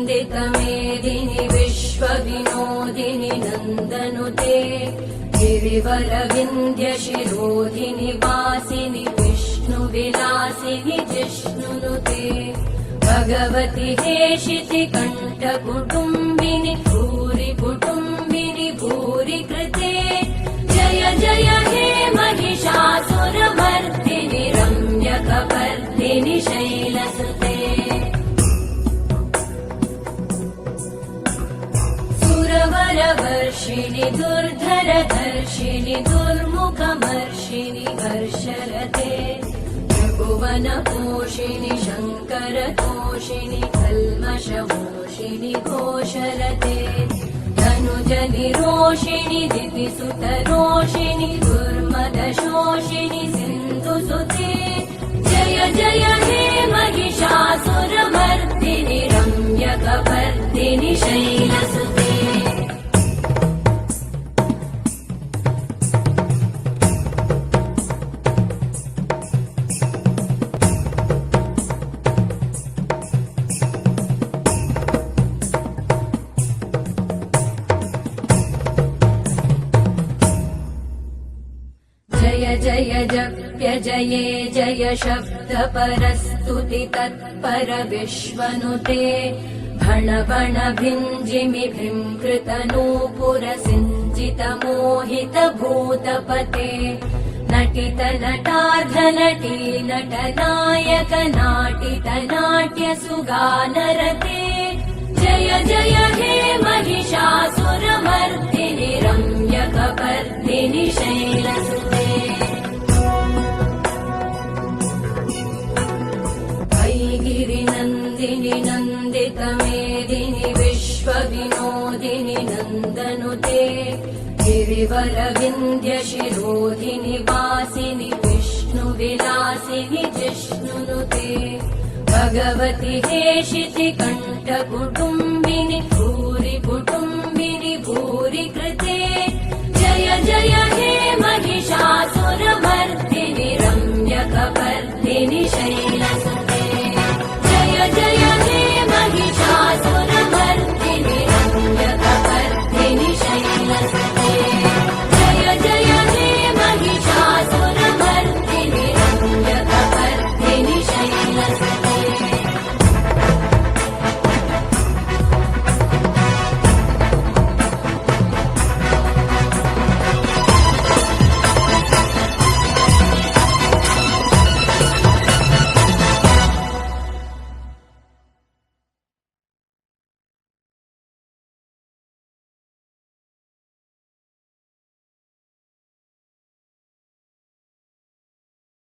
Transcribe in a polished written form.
नन्दितमेदिनि विश्वविनोदिनि नन्दनुते गिरिवरविन्ध्यशिरोधिनि वासिनि विष्णुविलासिनि जिष्णुनुते भगवति हेशिति कण्ठकुटुम्बिनि भूरि कुटुम्बिनि भूरि कृते जय जय हे महिषासुरमर्दिनि रम्यकपर्दिनि शैलसुते सुरवरवर्षिणि दुर्धरधर्षिणि दुर्मुखमर्षिणि हर्षरते त्रिभुवनपोषिणि शङ्करतोषिणि कल्मषमोषिणि घोषरते धनुजनिरोषिणि दितिसुतरोषिणि दुर्मदशोषिणि सिन्धुसुते जय जय हे महिषासुरमर्दिनि रम्यकपर्दिनि शैलसुते जय जय जप्य जये जय शब्द परस्तुति तत्पर विश्वनुते भण भण भिञ्जिमि भृङ्कृत नूपुर सिञ्जित मोहित भूतपते नटित नटार्ध नटी नट नायक नाटित नाट्य सुगानरते जय जय हे महिषासुरमर्दिनि रम्यकपर्दिनि शैलसुते गिरिनन्दिनि नन्दितमेदिनि विश्वविनोदिनि नन्दनुते गिरिवरविन्ध्यशिरोधिनि वासिनि विष्णुविलासिनि जिष्णुनुते भगवति हेशिति कण्ठकुटुम्बिनि भूरि कुटुम्बिनि भूरि कृते जय जय